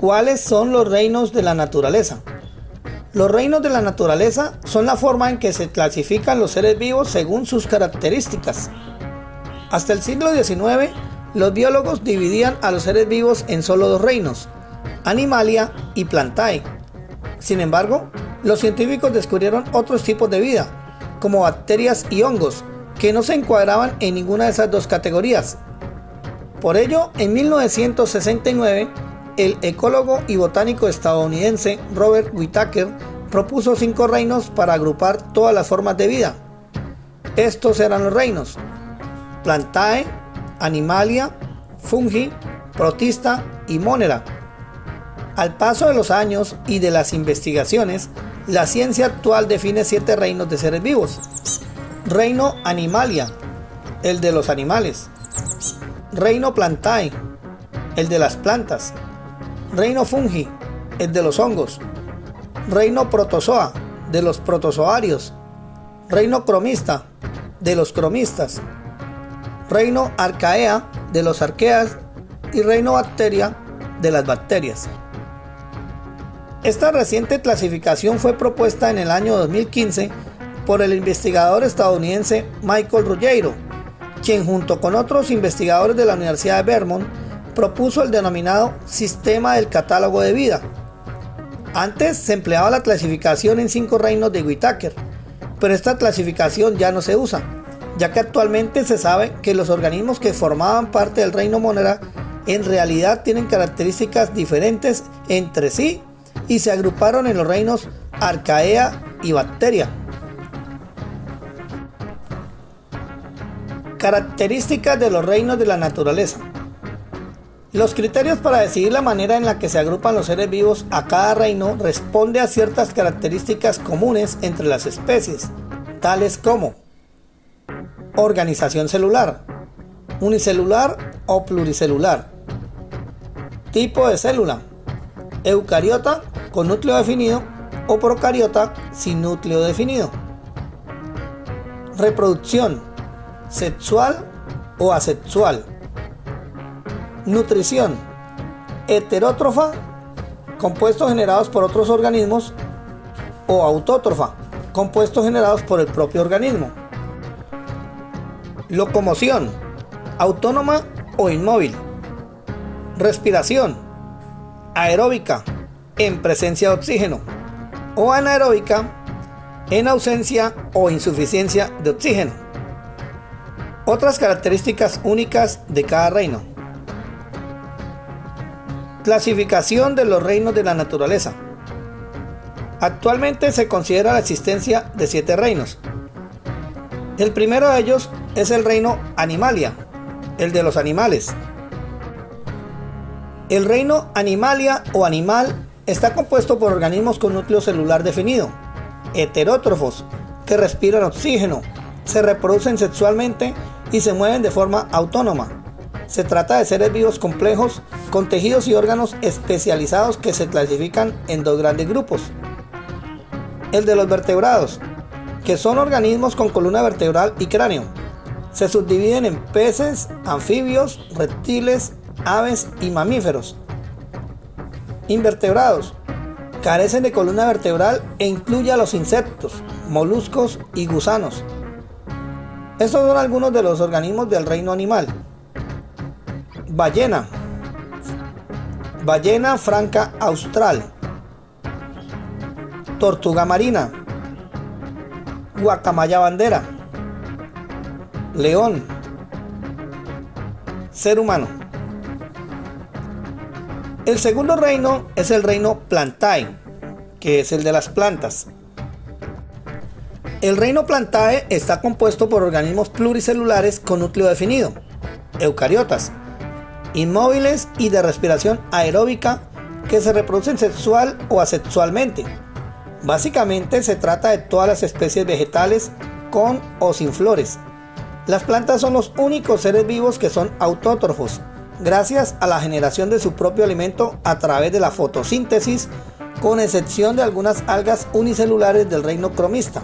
¿Cuáles son los reinos de la naturaleza? Los reinos de la naturaleza son la forma en que se clasifican los seres vivos según sus características. Hasta el siglo XIX, los biólogos dividían a los seres vivos en solo dos reinos, Animalia y Plantae. Sin embargo, los científicos descubrieron otros tipos de vida, como bacterias y hongos, que no se encuadraban en ninguna de esas dos categorías. Por ello, en 1969, el ecólogo y botánico estadounidense Robert Whittaker propuso 5 reinos para agrupar todas las formas de vida. Estos eran los reinos: Plantae, Animalia, Fungi, Protista y Monera. Al paso de los años y de las investigaciones, la ciencia actual define 7 reinos de seres vivos. Reino Animalia, el de los animales. Reino Plantae, el de las plantas. Reino Fungi, el de los hongos. Reino Protozoa, de los protozoarios. Reino Cromista, de los cromistas. Reino Archaea, de los arqueas. Y Reino Bacteria, de las bacterias. Esta reciente clasificación fue propuesta en el año 2015 por el investigador estadounidense Michael Ruggiero, quien junto con otros investigadores de la Universidad de Vermont propuso el denominado Sistema del Catálogo de Vida. Antes se empleaba la clasificación en 5 reinos de Whittaker, pero esta clasificación ya no se usa, ya que actualmente se sabe que los organismos que formaban parte del reino Monera en realidad tienen características diferentes entre sí y se agruparon en los reinos Archaea y Bacteria. Características de los reinos de la naturaleza. Los criterios para decidir la manera en la que se agrupan los seres vivos a cada reino responde a ciertas características comunes entre las especies, tales como organización celular, unicelular o pluricelular, tipo de célula, eucariota con núcleo definido o procariota sin núcleo definido, reproducción, sexual o asexual, nutrición, heterótrofa, compuestos generados por otros organismos, o autótrofa, compuestos generados por el propio organismo, locomoción, autónoma o inmóvil, respiración, aeróbica, en presencia de oxígeno, o anaeróbica, en ausencia o insuficiencia de oxígeno. Otras características únicas de cada reino. Clasificación de los reinos de la naturaleza. Actualmente se considera la existencia de 7 reinos. El primero de ellos es el reino Animalia, el de los animales. El reino Animalia o animal está compuesto por organismos con núcleo celular definido, heterótrofos, que respiran oxígeno, se reproducen sexualmente y se mueven de forma autónoma. Se trata de seres vivos complejos con tejidos y órganos especializados que se clasifican en 2 grandes grupos. El de los vertebrados, que son organismos con columna vertebral y cráneo. Se subdividen en peces, anfibios, reptiles, aves y mamíferos. Invertebrados, carecen de columna vertebral e incluye a los insectos, moluscos y gusanos. Estos son algunos de los organismos del reino animal. Ballena, ballena franca austral, tortuga marina, guacamaya bandera, león, ser humano. El segundo reino es el reino Plantae, que es el de las plantas. El reino Plantae está compuesto por organismos pluricelulares con núcleo definido, eucariotas, inmóviles y de respiración aeróbica que se reproducen sexual o asexualmente. Básicamente se trata de todas las especies vegetales con o sin flores. Las plantas son los únicos seres vivos que son autótrofos, gracias a la generación de su propio alimento a través de la fotosíntesis, con excepción de algunas algas unicelulares del reino cromista.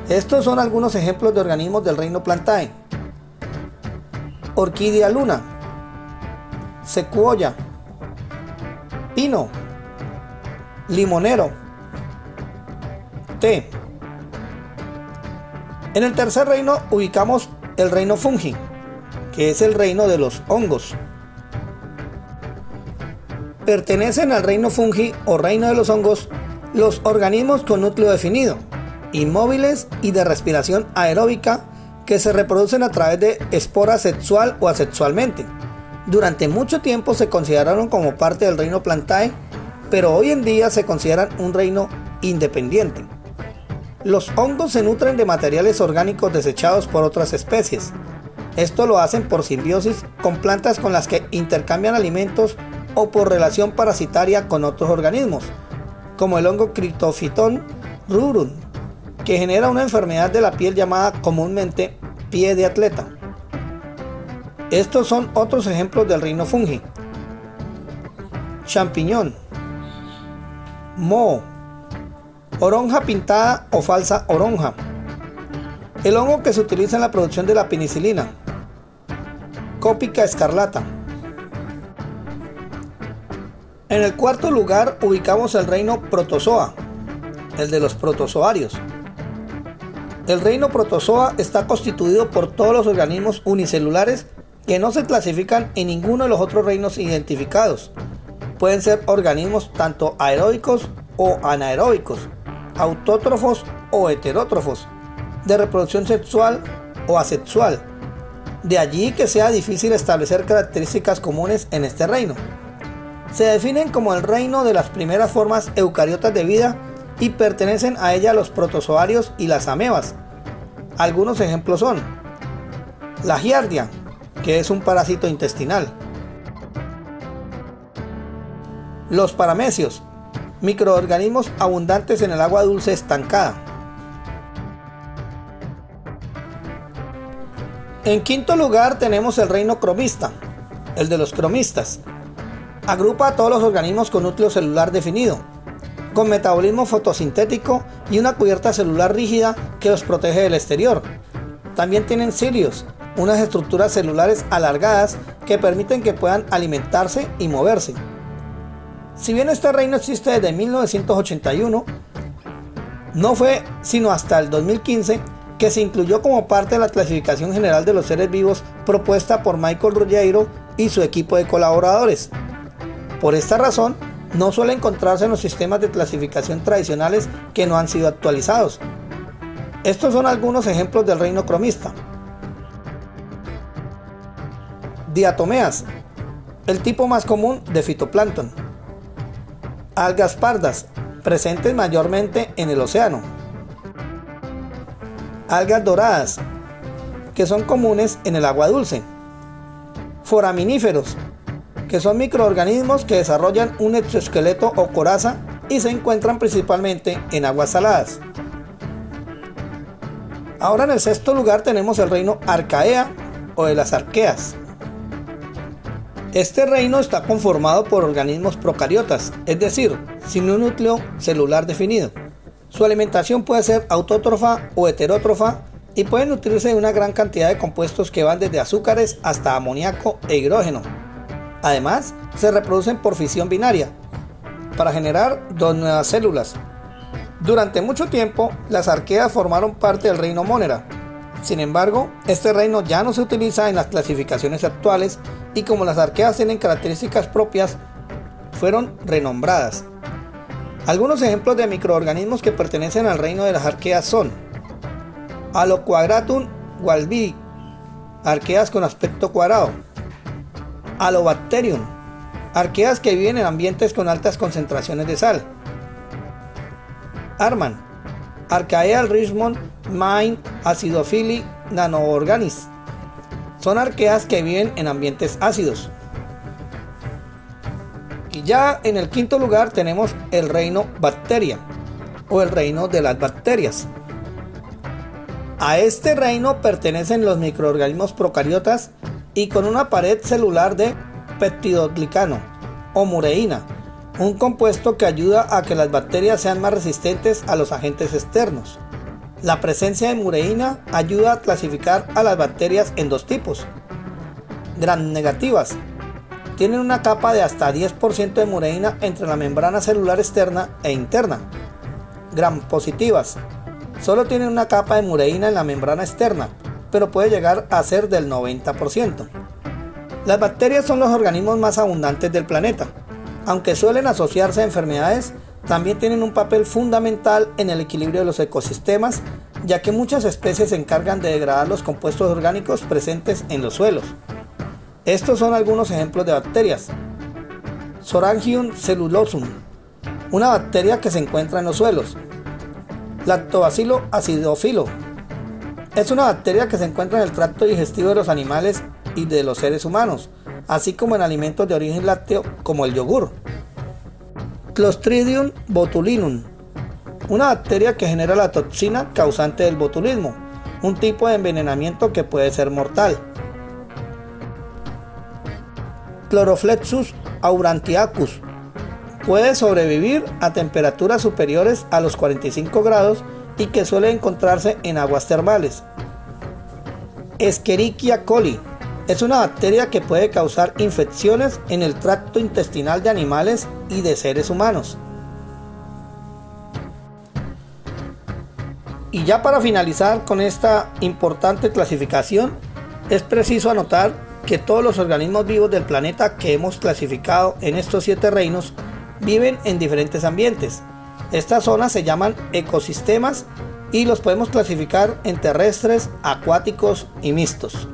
Estos son algunos ejemplos de organismos del reino Plantae: orquídea luna, secuoya, pino, limonero, té. En el tercer reino ubicamos el reino fungi, que es el reino de los hongos. Pertenecen al reino fungi o reino de los hongos los organismos con núcleo definido, inmóviles y de respiración aeróbica que se reproducen a través de espora sexual o asexualmente. Durante mucho tiempo se consideraron como parte del reino Plantae, pero hoy en día se consideran un reino independiente. Los hongos se nutren de materiales orgánicos desechados por otras especies. Esto lo hacen por simbiosis con plantas con las que intercambian alimentos o por relación parasitaria con otros organismos, como el hongo Cryptophyton rurum, que genera una enfermedad de la piel llamada comúnmente pie de atleta. Estos son otros ejemplos del reino fungi: champiñón, moho, oronja pintada o falsa oronja, el hongo que se utiliza en la producción de la penicilina, Cópica escarlata. En el cuarto lugar ubicamos el reino protozoa, el de los protozoarios. El reino protozoa está constituido por todos los organismos unicelulares que no se clasifican en ninguno de los otros reinos identificados. Pueden ser organismos tanto aeróbicos o anaeróbicos, autótrofos o heterótrofos, de reproducción sexual o asexual. De allí que sea difícil establecer características comunes en este reino. Se definen como el reino de las primeras formas eucariotas de vida y pertenecen a ella los protozoarios y las amebas. Algunos ejemplos son la giardia, que es un parásito intestinal; los paramecios, microorganismos abundantes en el agua dulce estancada. En quinto lugar tenemos el reino cromista, el de los cromistas. Agrupa a todos los organismos con núcleo celular definido, con metabolismo fotosintético y una cubierta celular rígida que los protege del exterior. También tienen cilios, unas estructuras celulares alargadas que permiten que puedan alimentarse y moverse. Si bien este reino existe desde 1981, no fue sino hasta el 2015 que se incluyó como parte de la clasificación general de los seres vivos propuesta por Michael Ruggiero y su equipo de colaboradores. Por esta razón, no suele encontrarse en los sistemas de clasificación tradicionales que no han sido actualizados. Estos son algunos ejemplos del reino cromista. Diatomeas, el tipo más común de fitoplancton. Algas pardas, presentes mayormente en el océano. Algas doradas, que son comunes en el agua dulce. Foraminíferos, que son microorganismos que desarrollan un exoesqueleto o coraza y se encuentran principalmente en aguas saladas. Ahora en el sexto lugar tenemos el reino Archaea o de las arqueas. Este reino está conformado por organismos procariotas, es decir, sin un núcleo celular definido. Su alimentación puede ser autótrofa o heterótrofa y puede nutrirse de una gran cantidad de compuestos que van desde azúcares hasta amoníaco e hidrógeno. Además, se reproducen por fisión binaria, para generar dos nuevas células. Durante mucho tiempo, las arqueas formaron parte del reino Monera. Sin embargo, este reino ya no se utiliza en las clasificaciones actuales y como las arqueas tienen características propias, fueron renombradas. Algunos ejemplos de microorganismos que pertenecen al reino de las arqueas son Aloquagratum walbii, arqueas con aspecto cuadrado; Alobacterium, arqueas que viven en ambientes con altas concentraciones de sal; Arman, Archaeal Richmond Main Acidophili Nanoorganis, son arqueas que viven en ambientes ácidos. Y ya en el quinto lugar tenemos el reino Bacteria o el reino de las bacterias. A este reino pertenecen los microorganismos procariotas y con una pared celular de peptidoglicano o mureína, un compuesto que ayuda a que las bacterias sean más resistentes a los agentes externos. La presencia de mureína ayuda a clasificar a las bacterias en dos tipos: gram negativas, Tienen una capa de hasta 10% de mureína entre la membrana celular externa e interna. Gram positivas. Solo tienen una capa de mureína en la membrana externa, pero puede llegar a ser del 90%. Las bacterias son los organismos más abundantes del planeta. Aunque suelen asociarse a enfermedades, también tienen un papel fundamental en el equilibrio de los ecosistemas, ya que muchas especies se encargan de degradar los compuestos orgánicos presentes en los suelos. Estos son algunos ejemplos de bacterias. Sorangium cellulosum, una bacteria que se encuentra en los suelos. Lactobacillus acidophilo, es una bacteria que se encuentra en el tracto digestivo de los animales y de los seres humanos, así como en alimentos de origen lácteo como el yogur. Clostridium botulinum, una bacteria que genera la toxina causante del botulismo, un tipo de envenenamiento que puede ser mortal. Chloroflexus aurantiacus, puede sobrevivir a temperaturas superiores a los 45 grados y que suele encontrarse en aguas termales. Escherichia coli, es una bacteria que puede causar infecciones en el tracto intestinal de animales y de seres humanos. Y ya para finalizar con esta importante clasificación, es preciso anotar que todos los organismos vivos del planeta que hemos clasificado en estos 7 reinos viven en diferentes ambientes. Estas zonas se llaman ecosistemas y los podemos clasificar en terrestres, acuáticos y mixtos.